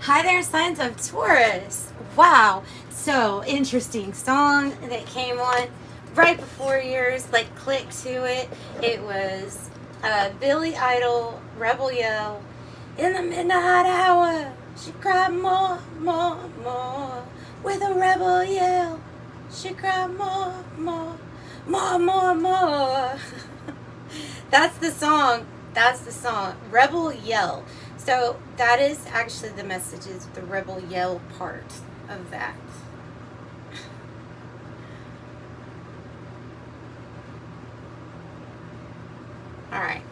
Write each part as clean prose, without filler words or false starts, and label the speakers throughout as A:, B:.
A: Hi there, signs of Taurus. Wow, so interesting song that came on right before yours, like click to it. It was Billy Idol, Rebel Yell, in the midnight hour. She cried more, more, more. With a rebel yell, she cried more, more, more, more, more. That's the song. That's the song. Rebel Yell. So that is actually the message, is the rebel yell part of that. All right.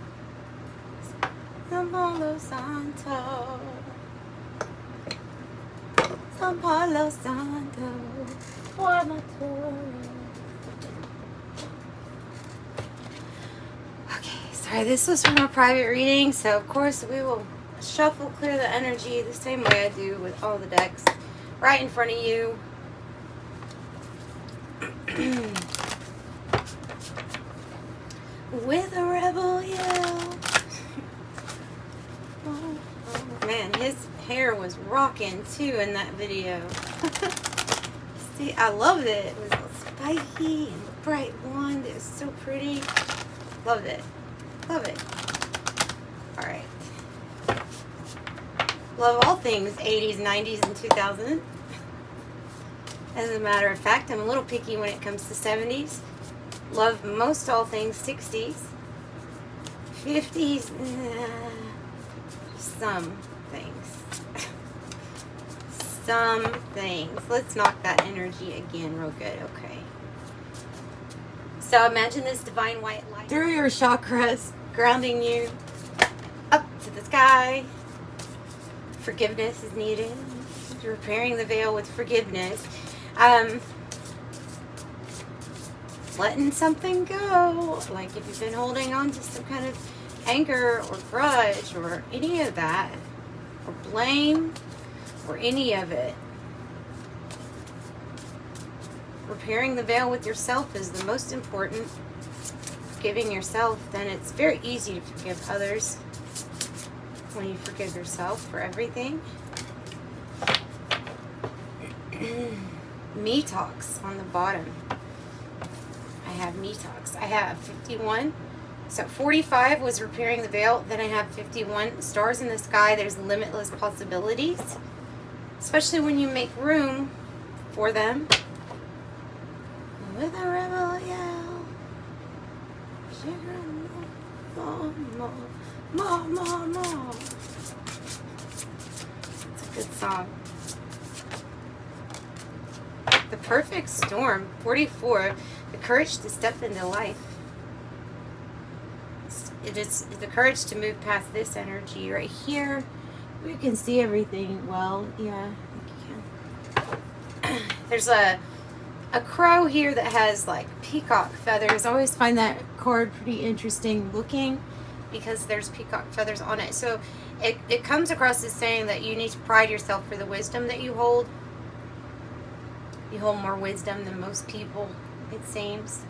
A: San Palo Santo. San Palo Santo. For my Taurus. Okay, sorry, this was from a private reading, so of course we will shuffle clear the energy the same way I do with all the decks right in front of you. With a rebel yell. Oh, man, his hair was rocking too in that video. See, I loved it. It was all spiky and bright blonde. It was so pretty. Loved it. Love it. All right. Love all things 80s, 90s, and 2000s. As a matter of fact, I'm a little picky when it comes to 70s. Love most all things 60s. 50s, some things. Some things. Let's knock that energy again real good. Okay. So imagine this divine white light through your chakras, grounding you up to the sky. Forgiveness is needed. Repairing the veil with forgiveness. Letting something go. Like if you've been holding on to some kind of anger or grudge or any of that, or blame, or any of it. Repairing the veil with yourself is the most important. Forgiving yourself, then it's very easy to forgive others. When you forgive yourself for everything. Me talks on the bottom. I have me talks. I have 51. So 45 was repairing the veil. Then I have 51 stars in the sky. There's limitless possibilities, especially when you make room for them. With a rebel yell, more. It's a good song. The perfect storm, 44. The courage to step into life. It is the courage to move past this energy right here. We can see everything well. Yeah, I think you can. There's a crow here that has like peacock feathers. I always find that card pretty interesting looking, because there's peacock feathers on it. So it comes across as saying that you need to pride yourself for the wisdom that you hold. You hold more wisdom than most people, it seems.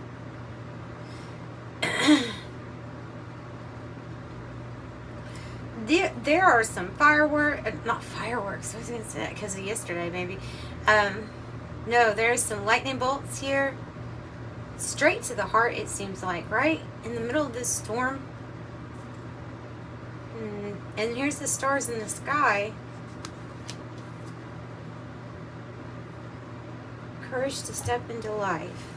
A: There are some not fireworks, I was going to say that because of yesterday maybe. No, there's some lightning bolts here. Straight to the heart, it seems like, right? In the middle of this storm. And here's the stars in the sky. Courage to step into life.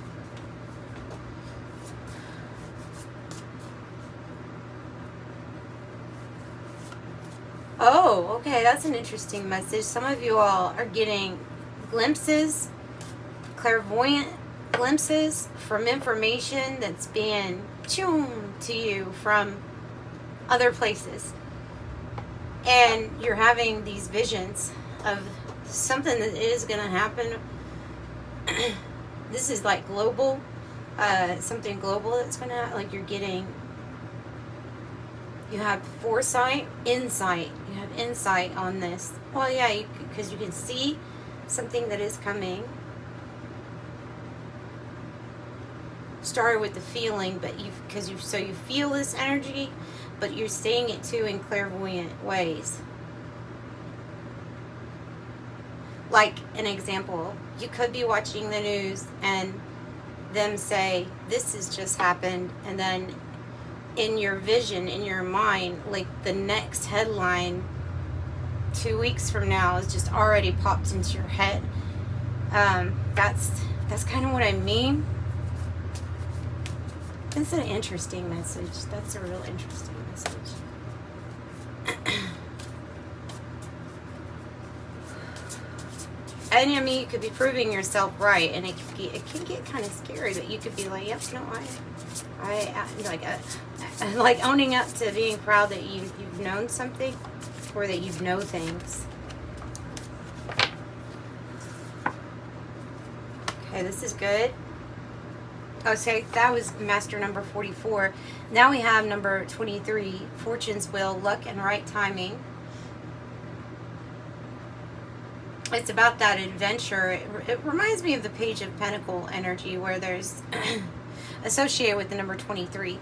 A: Oh, okay, that's an interesting message. Some of you all are getting glimpses, clairvoyant glimpses from information that's being tuned to you from other places. And you're having these visions of something that is going to happen. This is like global, something global that's going to, like you're getting, you have foresight, insight. You have insight on this. Well, yeah, because you can see something that is coming. Started with the feeling, but you feel this energy, but you're seeing it too in clairvoyant ways. Like an example, you could be watching the news and them say, this has just happened, and then in your vision, in your mind, like the next headline 2 weeks from now is just already popped into your head. That's kind of what I mean. It's an interesting message. That's a real interesting message. And I mean, you could be proving yourself right, and it can get kind of scary. But you could be like, "Yep, no, I like owning up to being proud that you've known something, or that you know things." Okay, this is good. Oh, so that was master number 44. Now we have number 23, Fortune's Wheel, Luck and Right Timing. It's about that adventure. It reminds me of the Page of Pentacle energy, where there's associated with the number 23,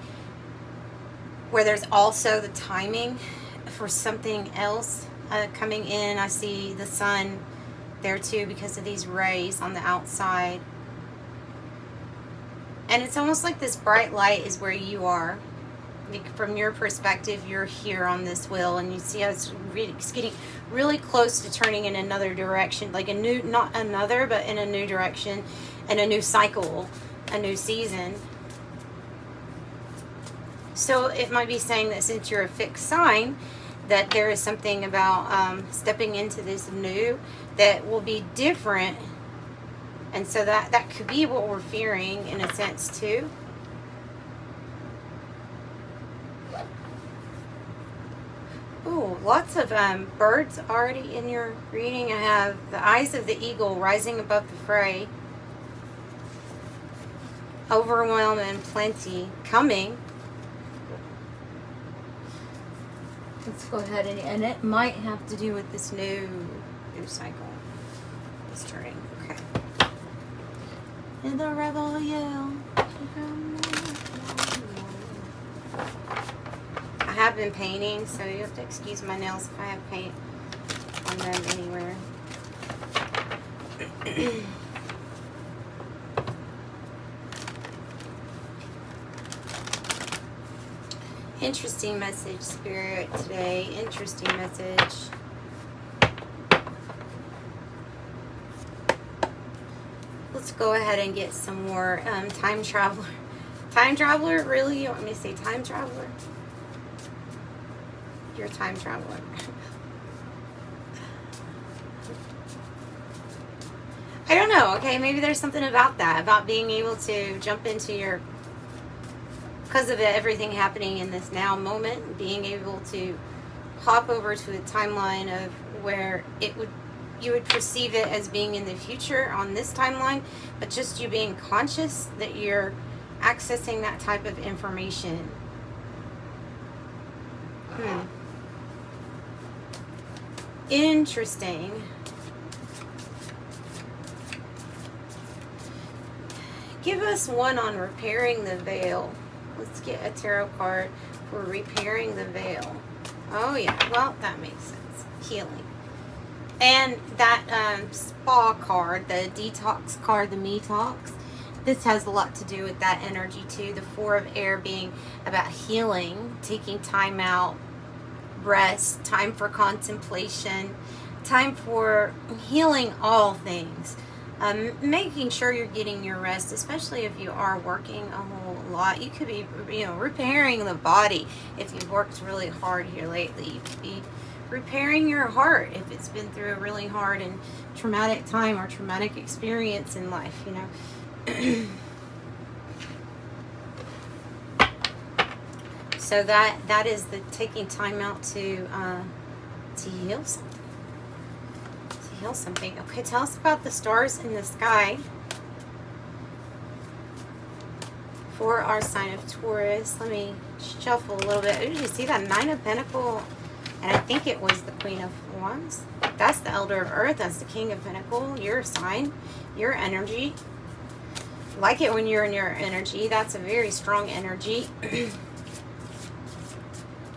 A: where there's also the timing for something else coming in. I see the sun there too because of these rays on the outside. And it's almost like this bright light is where you are. Like from your perspective, you're here on this wheel, and you see how it's getting really close to turning in another direction, like a new, not another, but in a new direction, and a new cycle, a new season. So it might be saying that since you're a fixed sign, that there is something about stepping into this new that will be different. And so that could be what we're fearing in a sense too. Ooh, lots of birds already in your reading. I have the eyes of the eagle rising above the fray. Overwhelm and plenty coming. Let's go ahead and it might have to do with this new cycle. It's turning. Okay. And the rebel yell. I have been painting, so you have to excuse my nails if I have paint on them anywhere. Interesting message, Spirit, today. Interesting message. Let's go ahead and get some more time traveler. Time traveler? Really? You want me to say time traveler? You're a time traveler. I don't know, okay? Maybe there's something about that, about being able to jump into your, because of everything happening in this now moment, being able to hop over to a timeline of where you would perceive it as being in the future on this timeline, but just you being conscious that you're accessing that type of information. Interesting. Give us one on repairing the veil. Let's get a tarot card for repairing the veil. Oh yeah, well that makes sense. Healing. And that spa card, the detox card, the me talks, this has a lot to do with that energy too. The Four of Air being about healing, taking time out, rest, time for contemplation, time for healing all things. Making sure you're getting your rest, especially if you are working a whole lot. You could be, repairing the body if you've worked really hard here lately. You could be repairing your heart if it's been through a really hard and traumatic time or traumatic experience in life, So that is the taking time out to heal something. To heal something. Okay, tell us about the stars in the sky for our sign of Taurus. Let me shuffle a little bit. Ooh, you see that Nine of Pentacles? And I think it was the Queen of Wands. That's the Elder of Earth. That's the King of Pentacles. Your sign, your energy. Like it when you're in your energy. That's a very strong energy.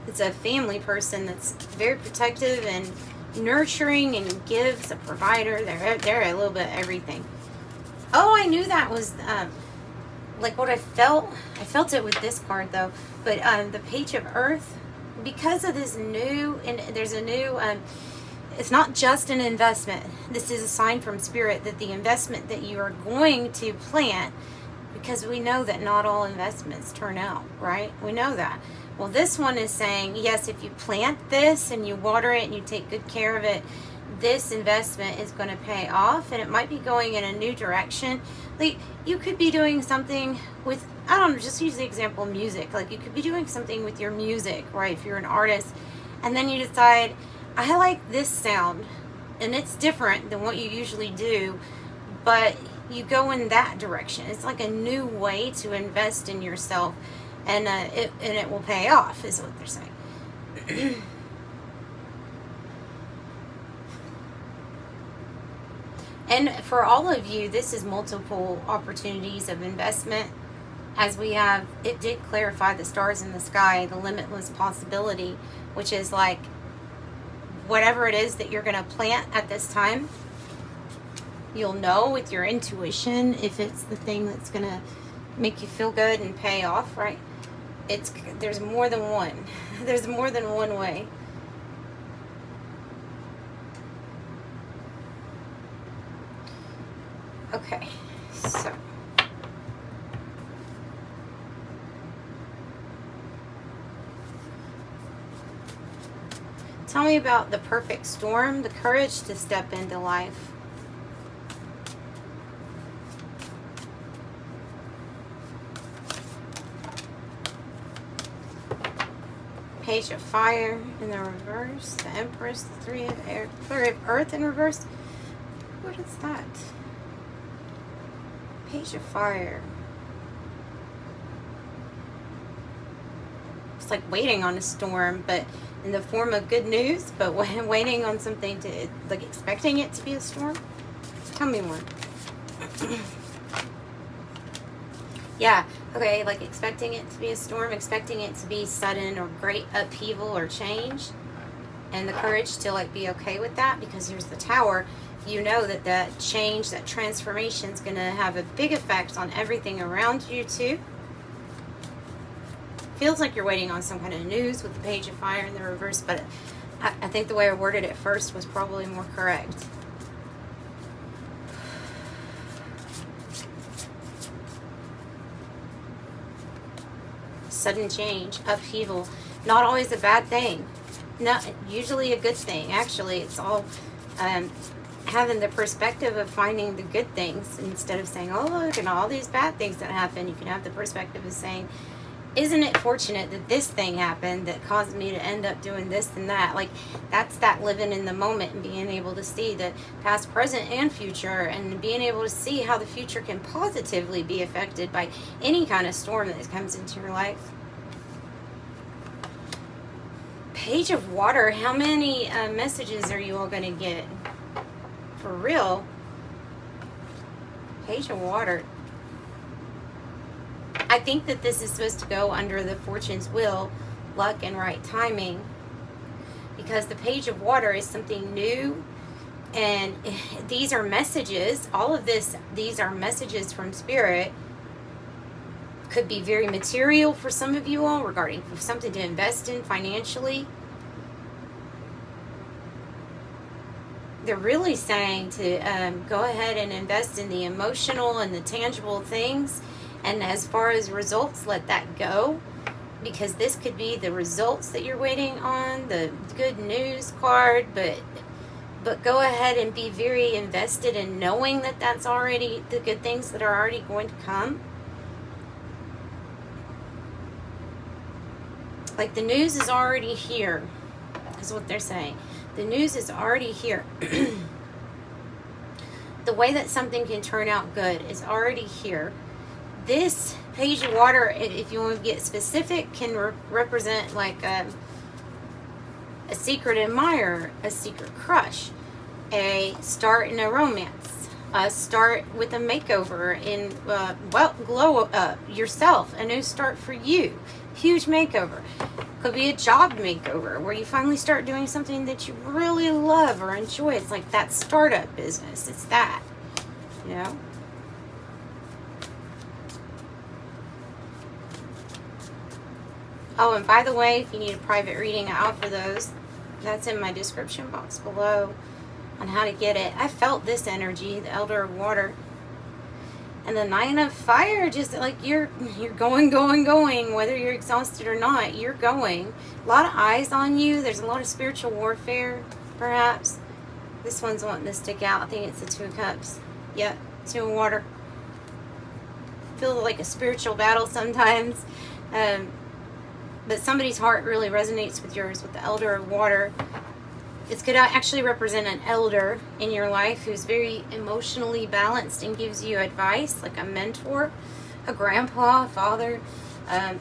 A: It's a family person that's very protective and nurturing and gives, a provider. They're a little bit of everything. Oh, I knew that was like what I felt. I felt it with this card though. But the Page of Earth, because of this new, and there's a new, it's not just an investment. This is a sign from Spirit that the investment that you are going to plant, because we know that not all investments turn out, right? We know that. Well, this one is saying, yes, if you plant this and you water it and you take good care of it, this investment is going to pay off, and it might be going in a new direction. Like, you could be doing something with, I don't know, just use the example of music. Like, you could be doing something with your music, right? If you're an artist, and then you decide, I like this sound, and it's different than what you usually do, but you go in that direction. It's like a new way to invest in yourself, and it will pay off, is what they're saying. And for all of you, this is multiple opportunities of investment. As we have, it did clarify the stars in the sky, the limitless possibility, which is like whatever it is that you're going to plant at this time, you'll know with your intuition if it's the thing that's going to make you feel good and pay off, right? There's more than one. There's more than one way. Okay, so tell me about the perfect storm, the courage to step into life. Page of Fire in the reverse, the Empress, the Three of Earth in reverse. What is that? Page of Fire. It's like waiting on a storm, but in the form of good news, but waiting on something to, like expecting it to be a storm. Tell me more. Yeah, okay, like expecting it to be a storm, expecting it to be sudden or great upheaval or change, and the courage to like be okay with that, because here's the Tower. You know that that change, that transformation is going to have a big effect on everything around you too. Feels like you're waiting on some kind of news with the Page of Fire in the reverse, but I think the way I worded it first was probably more correct. Sudden change, upheaval, not always a bad thing. Not usually a good thing. Actually, it's all having the perspective of finding the good things instead of saying, oh, look, and all these bad things that happen. You can have the perspective of saying, isn't it fortunate that this thing happened that caused me to end up doing this and that? Like, that's that living in the moment and being able to see the past, present, and future, and being able to see how the future can positively be affected by any kind of storm that comes into your life. Page of Water. How many messages are you all going to get? For real? Page of Water. I think that this is supposed to go under the Fortune's Wheel, luck and right timing, because the Page of Water is something new, and these are messages. All of this, these are messages from Spirit. Could be very material for some of you all, regarding something to invest in financially. They're really saying to go ahead and invest in the emotional and the tangible things, and as far as results, let that go, because this could be the results that you're waiting on, the good news card, but go ahead and be very invested in knowing that that's already the good things that are already going to come. Like, the news is already here, is what they're saying. The news is already here. The way that something can turn out good is already here. This Page of Water, if you want to get specific, can represent like a secret admirer, a secret crush, a start in a romance, a start with a makeover in, glow up yourself, a new start for you, huge makeover. Could be a job makeover where you finally start doing something that you really love or enjoy. It's like that startup business. It's that, you know? Oh, and by the way, if you need a private reading, I offer those. That's in my description box below on how to get it. I felt this energy, the Elder of Water. And the Nine of Fire, just like you're going, whether you're exhausted or not, you're going. A lot of eyes on you. There's a lot of spiritual warfare, perhaps. This one's wanting to stick out. I think it's the Two of Cups. Yep, Two of Water. Feels like a spiritual battle sometimes. But somebody's heart really resonates with yours, with the Elder of Water. It's going to actually represent an elder in your life who's very emotionally balanced and gives you advice, like a mentor, a grandpa, a father. I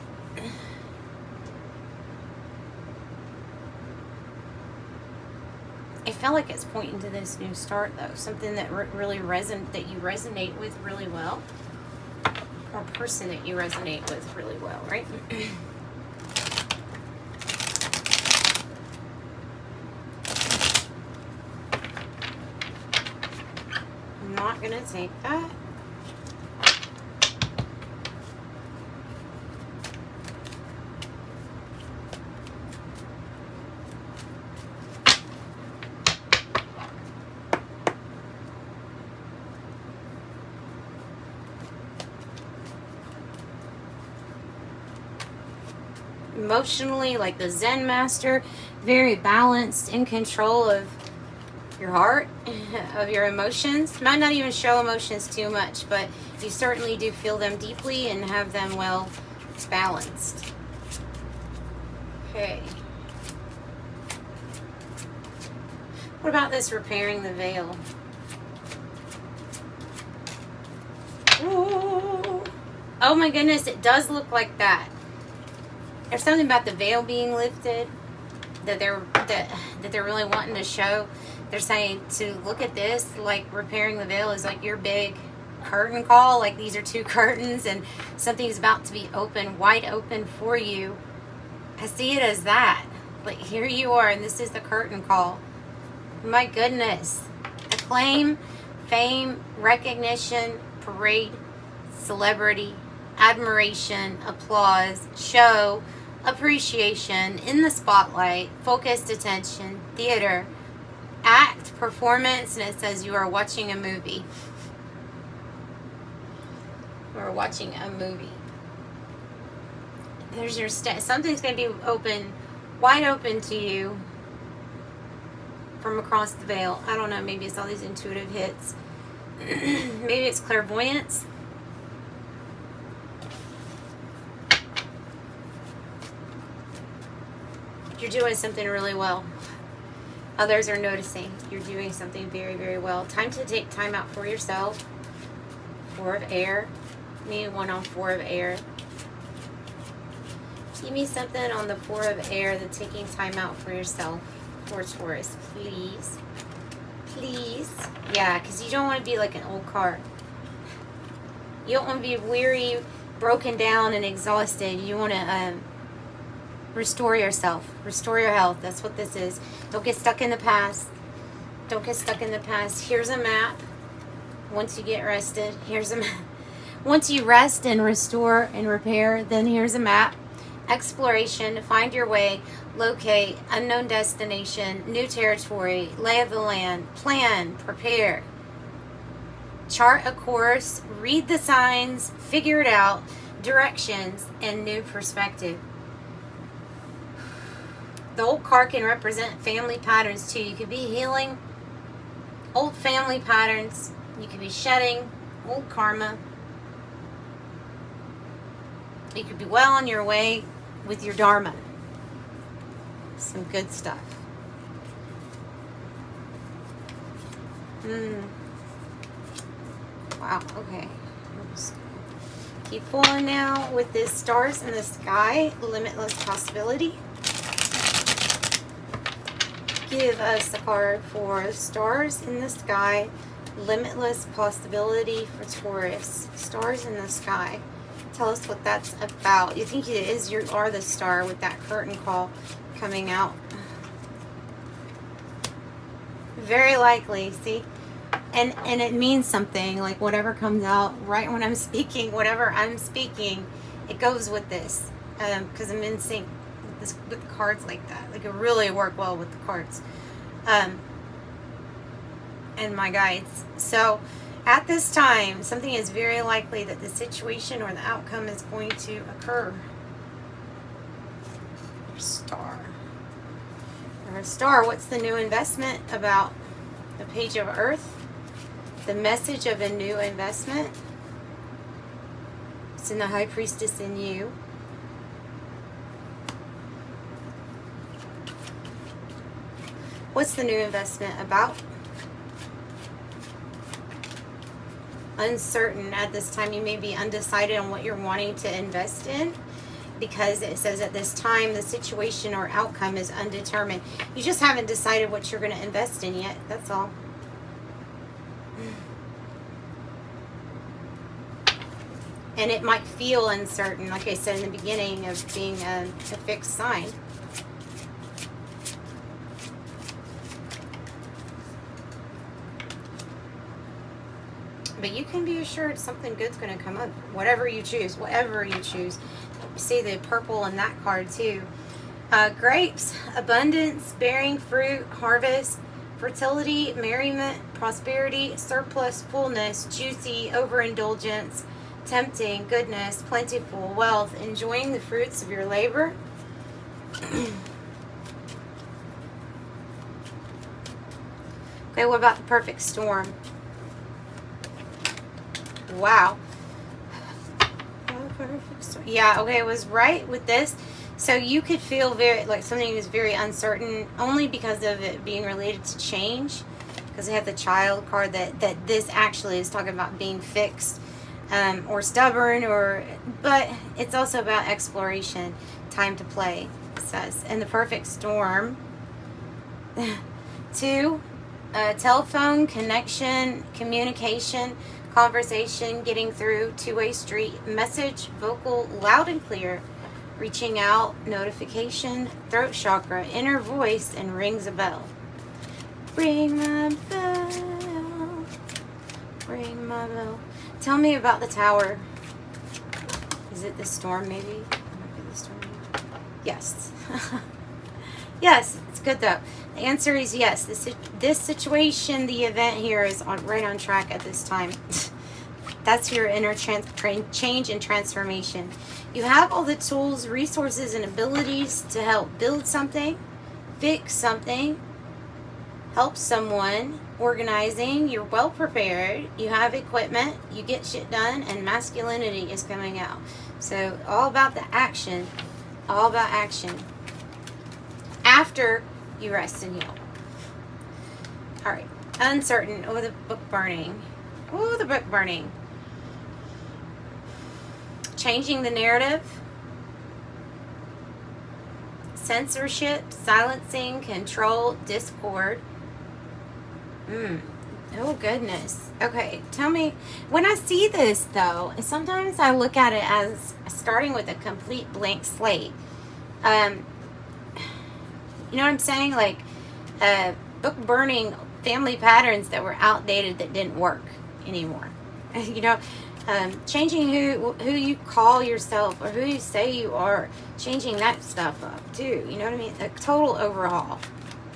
A: feel like it's pointing to this new start, though. Something that really that you resonate with really well. Or a person that you resonate with really well, right? Not gonna take that. Emotionally, like the Zen master, very balanced, in control of your heart, of your emotions. Might not even show emotions too much, but you certainly do feel them deeply and have them well balanced. Okay. What about this repairing the veil? Ooh. Oh my goodness, it does look like that. There's something about the veil being lifted that they're really wanting to show. They're saying to look at this, like repairing the veil is like your big curtain call. Like these are two curtains and something's about to be open, wide open for you. I see it as that. Like here you are and this is the curtain call. My goodness. Acclaim, fame, recognition, parade, celebrity, admiration, applause, show, appreciation, in the spotlight, focused attention, theater, act, performance, and it says you are watching a movie. You are watching a movie. There's your something's going to be open, wide open to you from across the veil. I don't know, maybe it's all these intuitive hits. Maybe it's clairvoyance. You're doing something really well. Others are noticing you're doing something very, very well. Time to take time out for yourself. Four of air. Need one on Four of air. Give me something on the Four of air, the taking time out for yourself. For Taurus, please. Please. Yeah, because you don't want to be like an old car. You don't want to be weary, broken down, and exhausted. You want to restore yourself. Restore your health. That's what this is. Don't get stuck in the past. Don't get stuck in the past. Here's a map. Once you get rested, here's a map. Once you rest and restore and repair, then here's a map. Exploration, find your way, locate, unknown destination, new territory, lay of the land, plan, prepare. Chart a course, read the signs, figure it out, directions, and new perspective. The old card can represent family patterns too. You could be healing old family patterns. You could be shedding old karma. You could be well on your way with your dharma. Some good stuff. Wow, okay. I'm just gonna keep pulling now with this stars in the sky, limitless possibility. Give us a card for stars in the sky, limitless possibility for Taurus. Stars in the sky. Tell us what that's about. You think it is, you are the star with that curtain call coming out. Very likely, see? And it means something, like whatever comes out right when I'm speaking, whatever I'm speaking, it goes with this. Because I'm in sync with the cards like that. Like, it really work well with the cards. And my guides. So, at this time, something is very likely that the situation or the outcome is going to occur. Star. Or star, what's the new investment about? The Page of Earth. The message of a new investment. It's in the High Priestess in you. What's the new investment about? Uncertain at this time. You may be undecided on what you're wanting to invest in, because it says at this time the situation or outcome is undetermined. You just haven't decided what you're going to invest in yet. That's all. And it might feel uncertain, like I said in the beginning, of being a fixed sign. But you can be assured something good's going to come up. Whatever you choose. Whatever you choose. You see the purple in that card too. Grapes, abundance, bearing fruit, harvest, fertility, merriment, prosperity, surplus, fullness, juicy, overindulgence, tempting, goodness, plentiful, wealth, enjoying the fruits of your labor. Okay, what about the perfect storm? Wow. Yeah, okay, it was right with this. So you could feel very, like something is very uncertain, only because of it being related to change. Because they have the child card that this actually is talking about being fixed. Or stubborn, but it's also about exploration, time to play, it says. And the perfect storm. 2, telephone, connection, communication, conversation, getting through, two-way street, message, vocal, loud and clear, reaching out, notification, throat chakra, inner voice, and rings a bell. Ring my bell, ring my bell. Tell me about the Tower. Is it the storm, maybe? It might be the storm. Yes. Yes, it's good though. The answer is yes. This situation, the event here is right on track at this time. That's your inner change and transformation. You have all the tools, resources, and abilities to help build something, fix something, help someone, organizing. You're well prepared. You have equipment. You get shit done, and masculinity is coming out. So all about the action. All about action. After you rest and heal. All right. Uncertain. Oh, the book burning. Oh, the book burning. Changing the narrative. Censorship, silencing, control, discord. Oh, goodness. Okay, tell me, when I see this, though, sometimes I look at it as starting with a complete blank slate. You know what I'm saying? Like, book burning family patterns that were outdated that didn't work anymore. You know, changing who you call yourself or who you say you are, changing that stuff up, too. You know what I mean? A total overhaul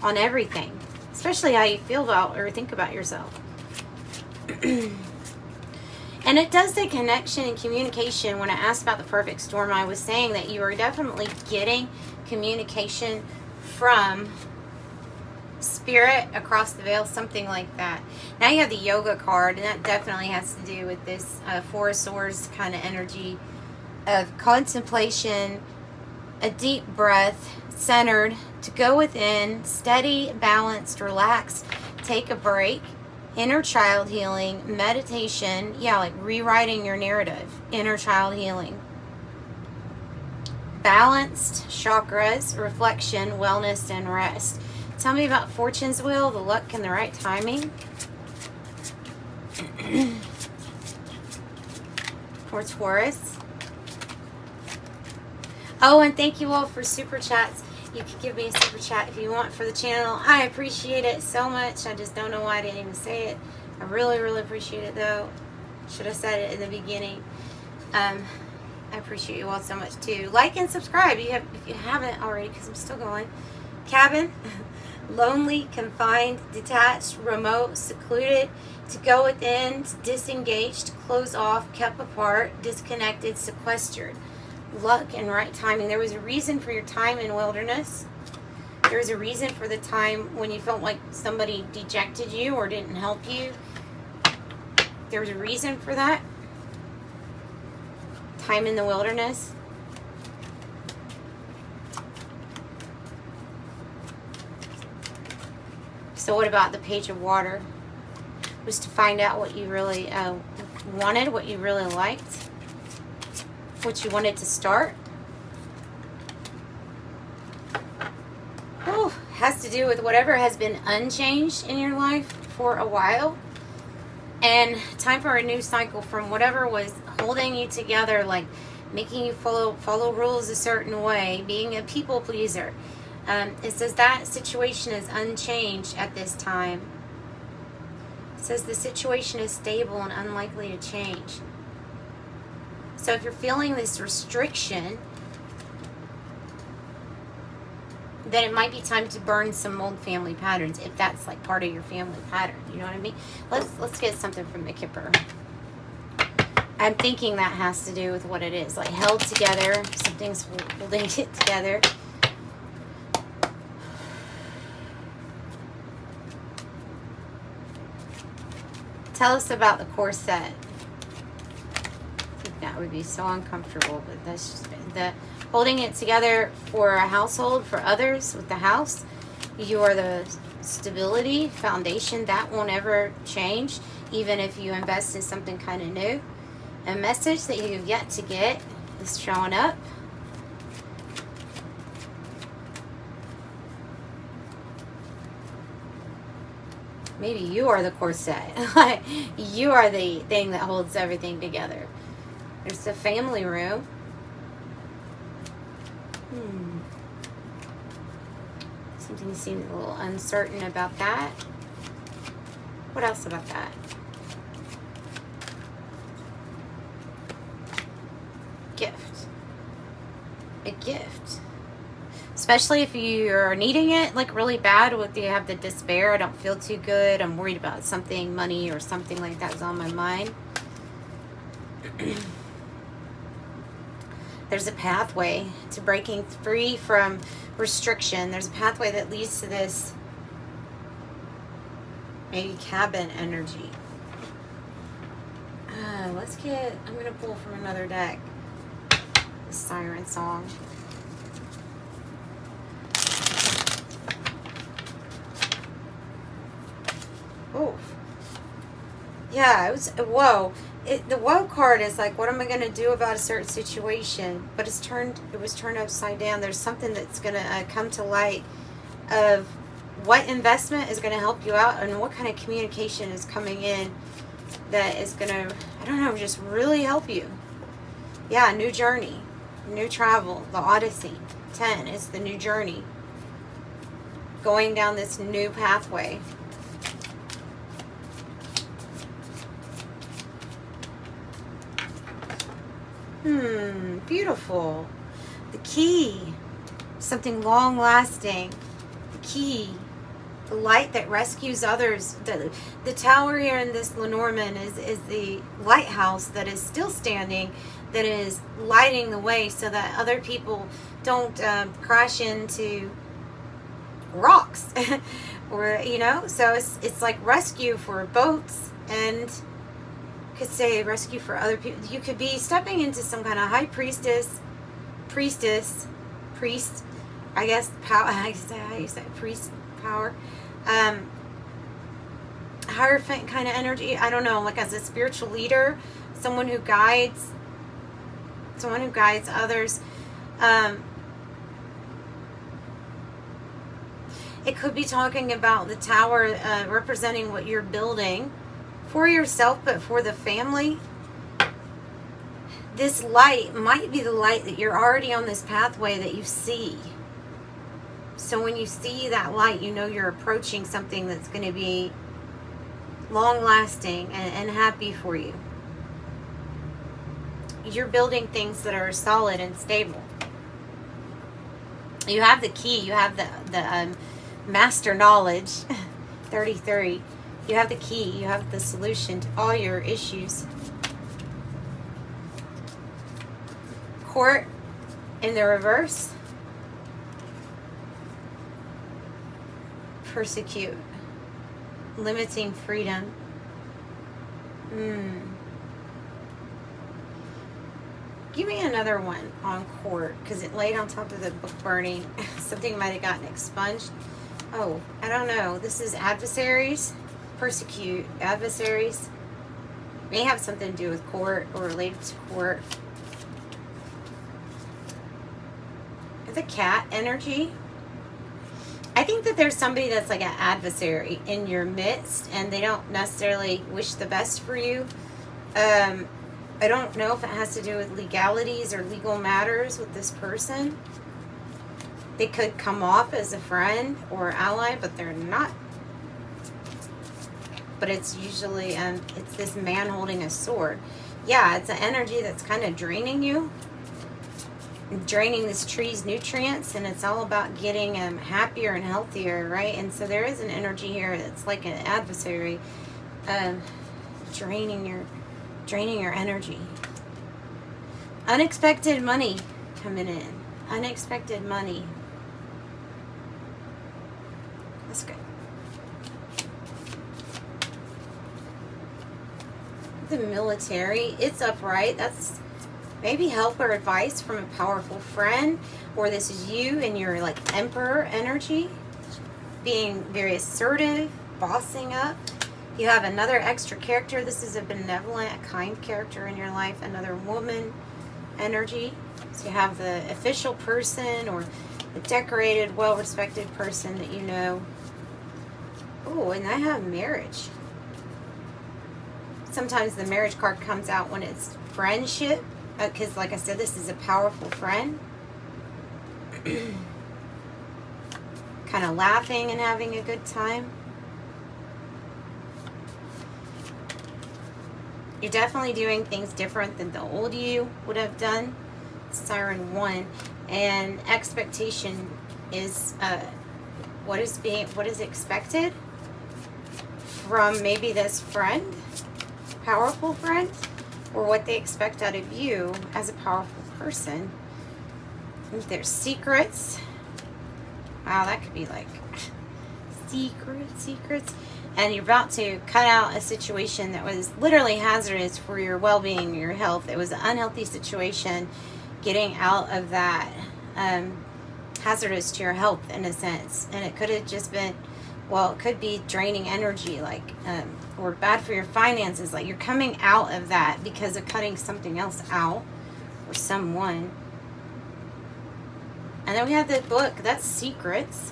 A: on everything. Especially how you feel about or think about yourself. And it does say connection and communication. When I asked about the perfect storm, I was saying that you are definitely getting communication from spirit across the veil, something like that. Now you have the yoga card, and that definitely has to do with this Four of Swords kind of energy of contemplation, a deep breath, centered, to go within, steady, balanced, relaxed, take a break, inner child healing, meditation, yeah, like rewriting your narrative, inner child healing. Balanced chakras, reflection, wellness, and rest. Tell me about Fortune's Wheel, the luck and the right timing. For Taurus. Oh, and thank you all for super chats. You can give me a super chat if you want for the channel. I appreciate it so much. I just don't know why I didn't even say it. I really, really appreciate it, though. Should have said it in the beginning. I appreciate you all so much, too. Like and subscribe if you haven't already, because I'm still going. Cabin. Lonely, confined, detached, remote, secluded, to go within, disengaged, closed off, kept apart, disconnected, sequestered. Luck and right timing. There was a reason for your time in wilderness. There was a reason for the time when you felt like somebody dejected you or didn't help you. There was a reason for that. Time in the wilderness. So what about the Page of Water? It was to find out what you really wanted, what you really liked, what you wanted to start. Oh, has to do with whatever has been unchanged in your life for a while. And time for a new cycle from whatever was holding you together, like making you follow rules a certain way, being a people pleaser. It says that situation is unchanged at this time. It says the situation is stable and unlikely to change. So if you're feeling this restriction, then it might be time to burn some old family patterns, if that's like part of your family pattern. You know what I mean? Let's get something from the Kipper. I'm thinking that has to do with what it is, like held together. Something's holding it together. Tell us about the corset. I think that would be so uncomfortable, but that's just the holding it together for a household, for others, with the house. You are the stability, foundation. That won't ever change, even if you invest in something kind of new. A message that you've yet to get is showing up. Maybe you are the corset. You are the thing that holds everything together. There's the family room. Something seems a little uncertain about that. What else about that? Gift. A gift. Especially if you're needing it, like really bad, with you have the despair, I don't feel too good, I'm worried about something, money or something like that is on my mind. There's a pathway to breaking free from restriction. There's a pathway that leads to this maybe cabin energy. I'm going to pull from another deck. The Siren song. Oh, yeah, it was, whoa. The woe card is like, what am I going to do about a certain situation? But it was turned upside down. There's something that's going to come to light of what investment is going to help you out and what kind of communication is coming in that is going to, I don't know, just really help you. Yeah, new journey, new travel, the Odyssey. 10 is the new journey. Going down this new pathway. Beautiful. The key. Something long lasting. The key. The light that rescues others. The tower here in this Lenormand is the lighthouse that is still standing, that is lighting the way so that other people don't crash into rocks. Or, you know, so it's like rescue for boats, and could say rescue for other people. You could be stepping into some kind of high priest, I guess, power, how you say priest power, Hierophant kind of energy, I don't know, like as a spiritual leader, someone who guides others. It could be talking about the tower representing what you're building for yourself, but for the family. this light might be the light that you're already on this pathway that you see. So when you see that light, you know you're approaching something that's going to be long lasting and happy for you. You're building things that are solid and stable. You have the key. You have the master knowledge. 33. You have the key. You have the solution to all your issues. Court in the reverse. Persecute. Limiting freedom. Give me another one on court, because it laid on top of the book burning. Something might have gotten expunged. Oh, I don't know. This is adversaries. Persecute. Adversaries. May have something to do with court or related to court. The cat energy. I think that there's somebody that's like an adversary in your midst, and they don't necessarily wish the best for you. I don't know if it has to do with legalities or legal matters with this person. They could come off as a friend or ally, but they're not. But it's usually, it's this man holding a sword. Yeah, it's an energy that's kind of draining you. Draining this tree's nutrients, and it's all about getting happier and healthier, right? And so there is an energy here that's like an adversary, draining your energy. Unexpected money coming in. Unexpected money. That's good. The military, it's upright. That's maybe help or advice from a powerful friend, or this is you and your like emperor energy, being very assertive, bossing up. You have another extra character. This is a benevolent, a kind character in your life, another woman energy. So you have the official person or the decorated, well-respected person that you know. Oh, and I have marriage. Sometimes the marriage card comes out when it's friendship. Because, like I said, this is a powerful friend. Kind of laughing and having a good time. You're definitely doing things different than the old you would have done. Siren 1. And expectation is what is expected from maybe this friend, powerful friend, or what they expect out of you as a powerful person. There's secrets. Wow, that could be like secrets. And you're about to cut out a situation that was literally hazardous for your well-being, your health. It was an unhealthy situation. Getting out of that hazardous to your health in a sense. And it could have just been, well, it could be draining energy, like, or bad for your finances. Like, you're coming out of that because of cutting something else out or someone. And then we have the book. That's secrets.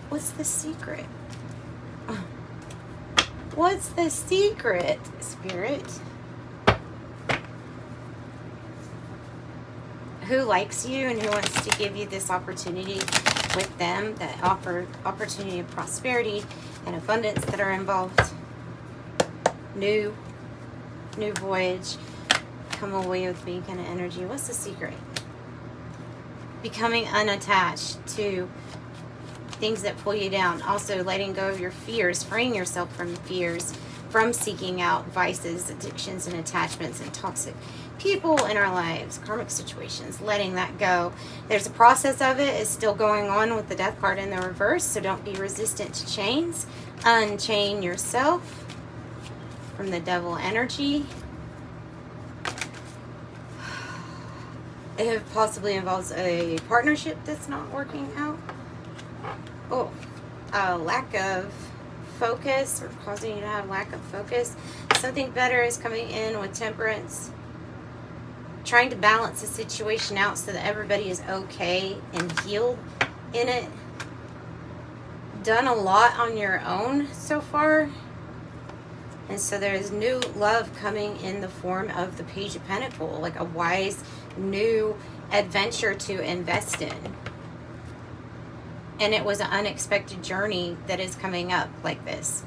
A: What's the secret? What's the secret, Spirit? Who likes you and who wants to give you this opportunity with them that offer opportunity of prosperity and abundance that are involved. New voyage. Come away with me kind of energy. What's the secret? Becoming unattached to things that pull you down. Also letting go of your fears, freeing yourself from fears, from seeking out vices, addictions, and attachments and toxic people in our lives, karmic situations, letting that go. There's a process of it. It's still going on with the death card in the reverse, so don't be resistant to chains. Unchain yourself from the devil energy. It possibly involves a partnership that's not working out. Oh, a lack of focus, or causing you to have lack of focus. Something better is coming in with temperance. Trying to balance the situation out so that everybody is okay and healed in it. Done a lot on your own so far. And so there's new love coming in the form of the Page of Pentacles, like a wise new adventure to invest in. And it was an unexpected journey that is coming up like this.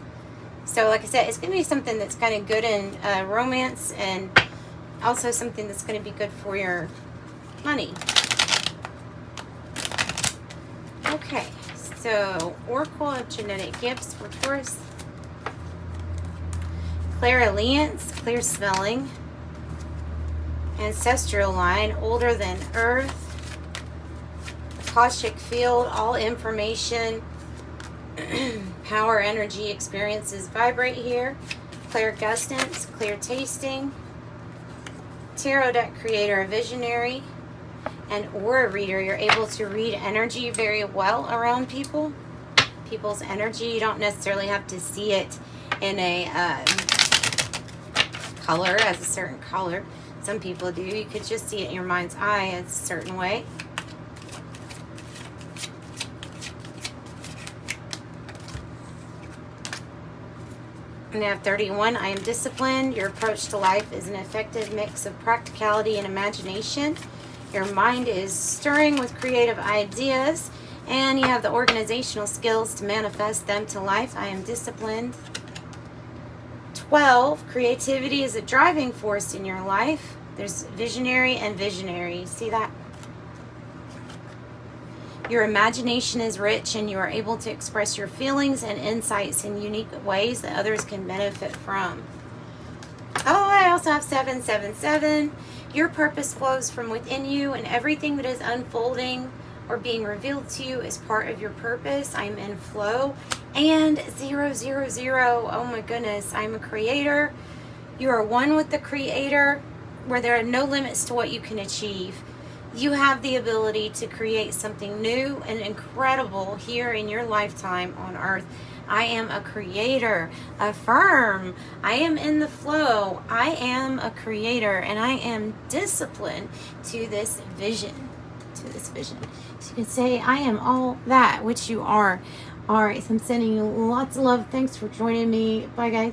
A: So like I said, it's going to be something that's kind of good in romance, and also something that's going to be good for your money. Okay, so Oracle of Genetic Gifts for Taurus. Clairalience, clear smelling. Ancestral line, older than earth. Akashic field, all information, power, energy, experiences vibrate here. Clairgustance, clear tasting. Tarot deck creator, a visionary. And aura reader, you're able to read energy very well around people. People's energy, you don't necessarily have to see it in a color, as a certain color. Some people do. You could just see it in your mind's eye as a certain way. And I have 31. I am disciplined. Your approach to life is an effective mix of practicality and imagination. Your mind is stirring with creative ideas, and you have the organizational skills to manifest them to life. I am disciplined. 12, creativity is a driving force in your life. There's visionary and visionary. See that? Your imagination is rich, and you are able to express your feelings and insights in unique ways that others can benefit from. Oh, I also have 777. Your purpose flows from within you, and everything that is unfolding or being revealed to you is part of your purpose. I'm in flow. And 000. Oh my goodness. I'm a creator. You are one with the Creator, where there are no limits to what you can achieve. You have the ability to create something new and incredible here in your lifetime on Earth. I am a creator. Affirm. I am in the flow. I am a creator, and I am disciplined to this vision. So you can say, I am all that which you are. All right, so I'm sending you lots of love. Thanks for joining me. Bye, guys.